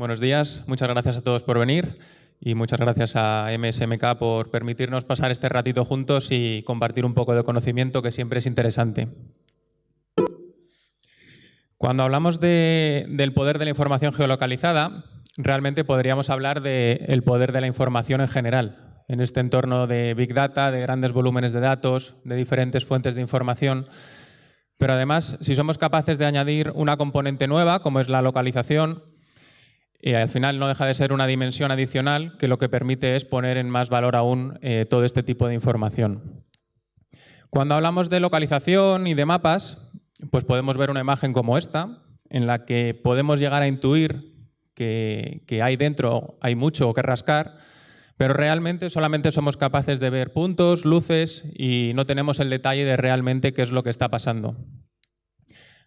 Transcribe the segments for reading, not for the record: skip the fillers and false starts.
Buenos días, muchas gracias a todos por venir y muchas gracias a MSMK por permitirnos pasar este ratito juntos y compartir un poco de conocimiento que siempre es interesante. Cuando hablamos del poder de la información geolocalizada, realmente podríamos hablar del poder de la información en general. En este entorno de Big Data, de grandes volúmenes de datos, de diferentes fuentes de información. Pero además, si somos capaces de añadir una componente nueva, como es la localización, al final no deja de ser una dimensión adicional que lo que permite es poner en más valor aún todo este tipo de información. Cuando hablamos de localización y de mapas, pues podemos ver una imagen como esta, en la que podemos llegar a intuir que ahí dentro hay mucho que rascar, pero realmente solamente somos capaces de ver puntos, luces y no tenemos el detalle de realmente qué es lo que está pasando.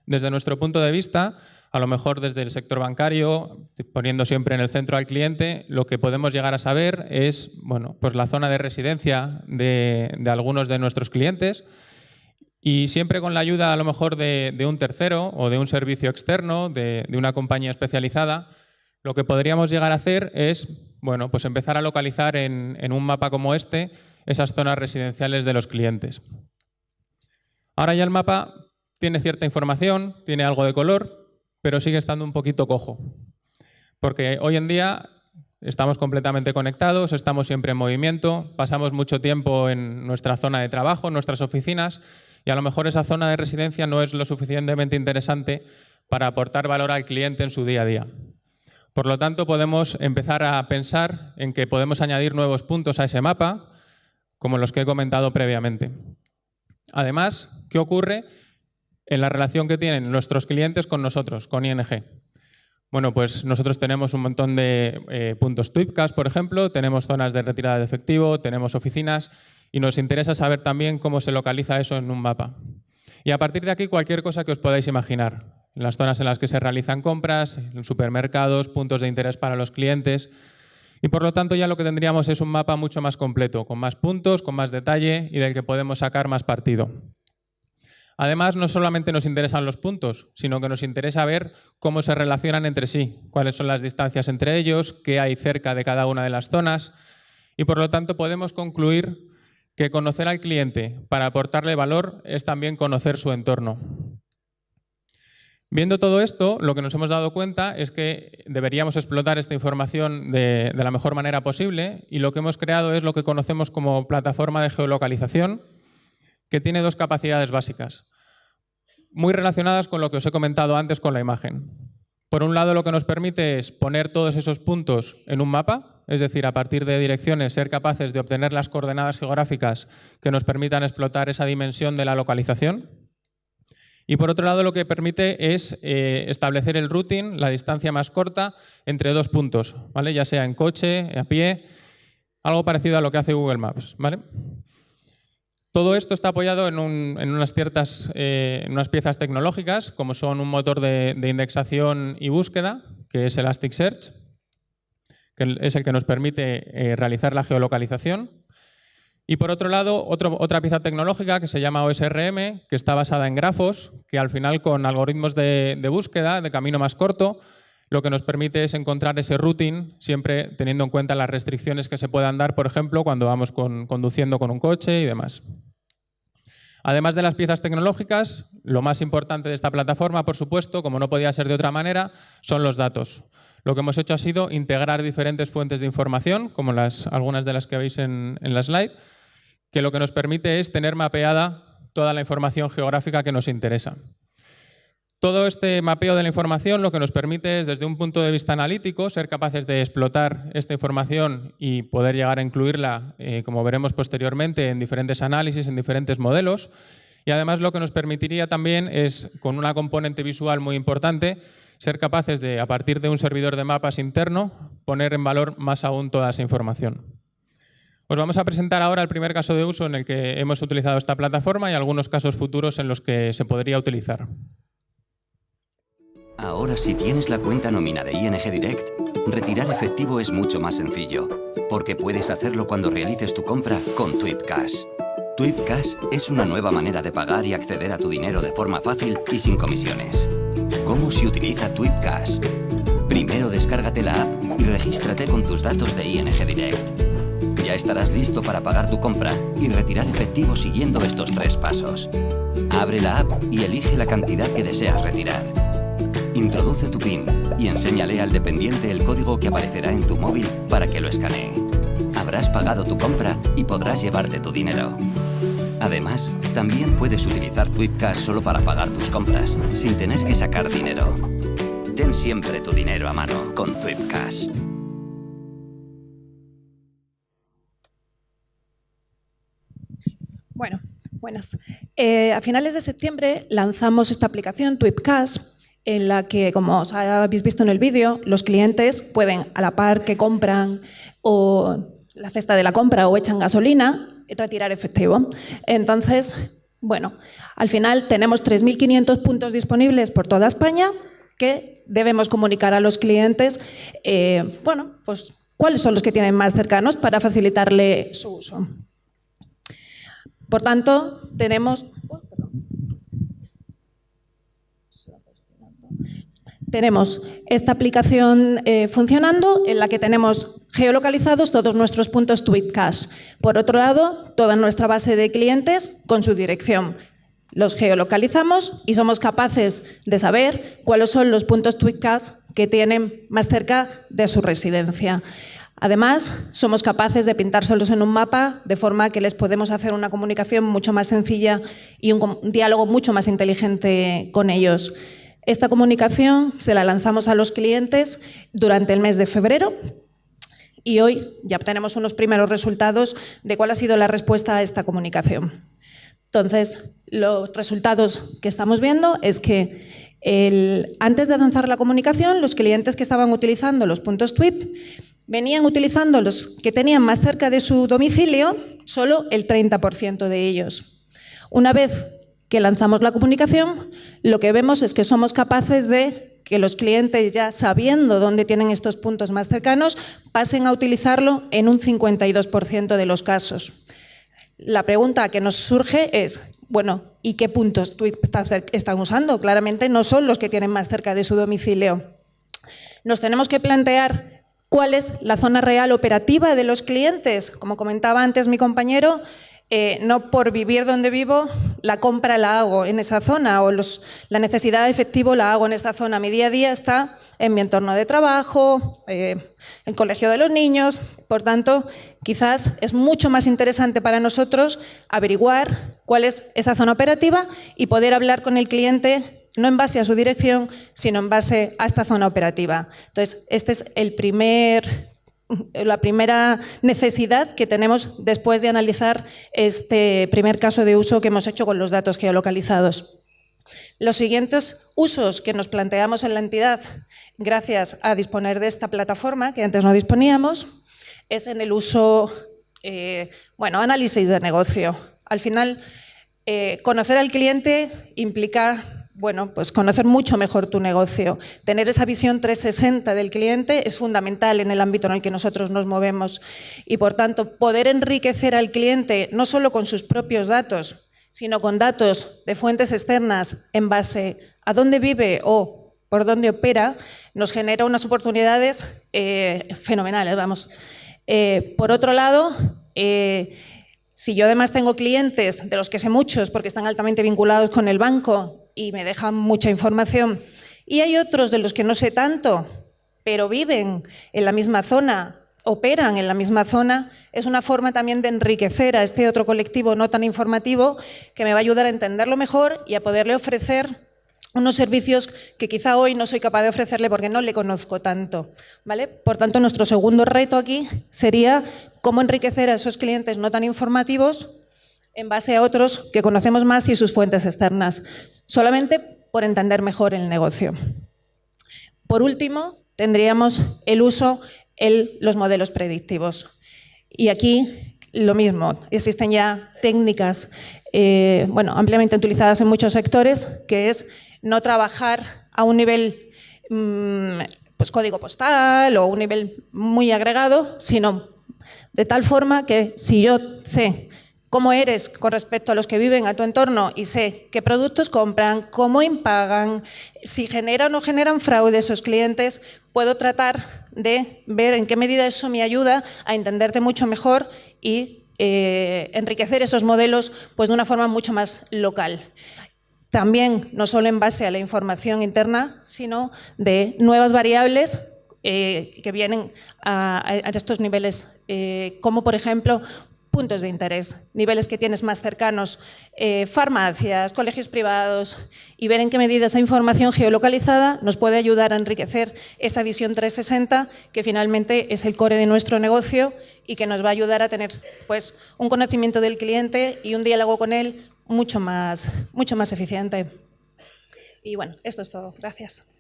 Desde nuestro punto de vista, a lo mejor desde el sector bancario, poniendo siempre en el centro al cliente, lo que podemos llegar a saber es pues la zona de residencia de algunos de nuestros clientes y siempre con la ayuda a lo mejor de un tercero o de un servicio externo, de una compañía especializada, lo que podríamos llegar a hacer es pues empezar a localizar en un mapa como este esas zonas residenciales de los clientes. Ahora ya el mapa tiene cierta información, tiene algo de color, pero sigue estando un poquito cojo. Porque hoy en día estamos completamente conectados, estamos siempre en movimiento, pasamos mucho tiempo en nuestra zona de trabajo, en nuestras oficinas, y a lo mejor esa zona de residencia no es lo suficientemente interesante para aportar valor al cliente en su día a día. Por lo tanto, podemos empezar a pensar en que podemos añadir nuevos puntos a ese mapa, como los que he comentado previamente. Además, ¿qué ocurre en la relación que tienen nuestros clientes con nosotros, con ING? Bueno, pues nosotros tenemos un montón de puntos Twipcash, por ejemplo, tenemos zonas de retirada de efectivo, tenemos oficinas y nos interesa saber también cómo se localiza eso en un mapa. Y a partir de aquí, cualquier cosa que os podáis imaginar. En las zonas en las que se realizan compras, en supermercados, puntos de interés para los clientes. Y por lo tanto ya lo que tendríamos es un mapa mucho más completo, con más puntos, con más detalle y del que podemos sacar más partido. Además, no solamente nos interesan los puntos, sino que nos interesa ver cómo se relacionan entre sí, cuáles son las distancias entre ellos, qué hay cerca de cada una de las zonas y por lo tanto podemos concluir que conocer al cliente para aportarle valor es también conocer su entorno. Viendo todo esto, lo que nos hemos dado cuenta es que deberíamos explotar esta información de la mejor manera posible y lo que hemos creado es lo que conocemos como plataforma de geolocalización, que tiene dos capacidades básicas, muy relacionadas con lo que os he comentado antes con la imagen. Por un lado, lo que nos permite es poner todos esos puntos en un mapa, es decir, a partir de direcciones ser capaces de obtener las coordenadas geográficas que nos permitan explotar esa dimensión de la localización. Y por otro lado, lo que permite es establecer el routing, la distancia más corta, entre dos puntos, ¿vale? Ya sea en coche, a pie, algo parecido a lo que hace Google Maps, ¿vale? Todo esto está apoyado en unas piezas tecnológicas, como son un motor de indexación y búsqueda, que es Elasticsearch, que es el que nos permite realizar la geolocalización. Y por otro lado, otra pieza tecnológica que se llama OSRM, que está basada en grafos, que al final con algoritmos de búsqueda, de camino más corto, lo que nos permite es encontrar ese routing, siempre teniendo en cuenta las restricciones que se puedan dar, por ejemplo, cuando vamos conduciendo con un coche y demás. Además de las piezas tecnológicas, lo más importante de esta plataforma, por supuesto, como no podía ser de otra manera, son los datos. Lo que hemos hecho ha sido integrar diferentes fuentes de información, como algunas de las que veis en la slide, que lo que nos permite es tener mapeada toda la información geográfica que nos interesa. Todo este mapeo de la información lo que nos permite es, desde un punto de vista analítico, ser capaces de explotar esta información y poder llegar a incluirla, como veremos posteriormente, en diferentes análisis, en diferentes modelos. Y además lo que nos permitiría también es, con una componente visual muy importante, ser capaces de, a partir de un servidor de mapas interno, poner en valor más aún toda esa información. Os vamos a presentar ahora el primer caso de uso en el que hemos utilizado esta plataforma y algunos casos futuros en los que se podría utilizar. Ahora, si tienes la cuenta nómina de ING Direct, retirar efectivo es mucho más sencillo, porque puedes hacerlo cuando realices tu compra con Twipcash. Twipcash es una nueva manera de pagar y acceder a tu dinero de forma fácil y sin comisiones. ¿Cómo se utiliza Twipcash? Primero descárgate la app y regístrate con tus datos de ING Direct. Ya estarás listo para pagar tu compra y retirar efectivo siguiendo estos 3 pasos. Abre la app y elige la cantidad que deseas retirar. Introduce tu PIN y enséñale al dependiente el código que aparecerá en tu móvil para que lo escanee. Habrás pagado tu compra y podrás llevarte tu dinero. Además, también puedes utilizar Twipcash solo para pagar tus compras, sin tener que sacar dinero. Ten siempre tu dinero a mano con Twipcash. Bueno, buenas. A finales de septiembre lanzamos esta aplicación Twipcash, en la que, como os habéis visto en el vídeo, los clientes pueden, a la par que compran o la cesta de la compra o echan gasolina, retirar efectivo. Entonces, bueno, al final tenemos 3.500 puntos disponibles por toda España que debemos comunicar a los clientes, bueno, pues cuáles son los que tienen más cercanos para facilitarle su uso. Por tanto, tenemos esta aplicación funcionando, en la que tenemos geolocalizados todos nuestros puntos Twipcash. Por otro lado, toda nuestra base de clientes con su dirección. Los geolocalizamos y somos capaces de saber cuáles son los puntos Twipcash que tienen más cerca de su residencia. Además, somos capaces de pintárselos en un mapa de forma que les podemos hacer una comunicación mucho más sencilla y un diálogo mucho más inteligente con ellos. Esta comunicación se la lanzamos a los clientes durante el mes de febrero y hoy ya tenemos unos primeros resultados de cuál ha sido la respuesta a esta comunicación. Entonces, los resultados que estamos viendo es que antes de lanzar la comunicación, los clientes que estaban utilizando los puntos TWIP venían utilizando los que tenían más cerca de su domicilio, solo el 30% de ellos. Una vez que lanzamos la comunicación, lo que vemos es que somos capaces de que los clientes, ya sabiendo dónde tienen estos puntos más cercanos, pasen a utilizarlo en un 52% de los casos. La pregunta que nos surge es, bueno, ¿y qué puntos TWIP están usando? Claramente no son los que tienen más cerca de su domicilio. Nos tenemos que plantear cuál es la zona real operativa de los clientes. Como comentaba antes mi compañero, no por vivir donde vivo, la compra la hago en esa zona o la necesidad de efectivo la hago en esta zona. Mi día a día está en mi entorno de trabajo, el colegio de los niños. Por tanto, quizás es mucho más interesante para nosotros averiguar cuál es esa zona operativa y poder hablar con el cliente no en base a su dirección, sino en base a esta zona operativa. Entonces, este es la primera necesidad que tenemos después de analizar este primer caso de uso que hemos hecho con los datos geolocalizados. Los siguientes usos que nos planteamos en la entidad, gracias a disponer de esta plataforma, que antes no disponíamos, es en el uso, análisis de negocio. Al final, conocer al cliente implica pues conocer mucho mejor tu negocio. Tener esa visión 360 del cliente es fundamental en el ámbito en el que nosotros nos movemos y, por tanto, poder enriquecer al cliente no solo con sus propios datos, sino con datos de fuentes externas en base a dónde vive o por dónde opera, nos genera unas oportunidades fenomenales. Por otro lado, si yo además tengo clientes, de los que sé muchos porque están altamente vinculados con el banco y me dejan mucha información, y hay otros de los que no sé tanto, pero viven en la misma zona, operan en la misma zona, es una forma también de enriquecer a este otro colectivo no tan informativo que me va a ayudar a entenderlo mejor y a poderle ofrecer unos servicios que quizá hoy no soy capaz de ofrecerle porque no le conozco tanto, ¿vale? Por tanto, nuestro segundo reto aquí sería cómo enriquecer a esos clientes no tan informativos en base a otros que conocemos más y sus fuentes externas, solamente por entender mejor el negocio. Por último, tendríamos el uso en los modelos predictivos. Y aquí lo mismo, existen ya técnicas ampliamente utilizadas en muchos sectores, que es no trabajar a un nivel código postal o un nivel muy agregado, sino de tal forma que si yo sé cómo eres con respecto a los que viven a tu entorno y sé qué productos compran, cómo impagan, si generan o no generan fraude esos clientes, puedo tratar de ver en qué medida eso me ayuda a entenderte mucho mejor y enriquecer esos modelos pues, de una forma mucho más local. También, no solo en base a la información interna, sino de nuevas variables que vienen a estos niveles, como por ejemplo puntos de interés, niveles que tienes más cercanos, farmacias, colegios privados, y ver en qué medida esa información geolocalizada nos puede ayudar a enriquecer esa visión 360 que finalmente es el core de nuestro negocio y que nos va a ayudar a tener pues, un conocimiento del cliente y un diálogo con él mucho más eficiente. Y bueno, esto es todo. Gracias.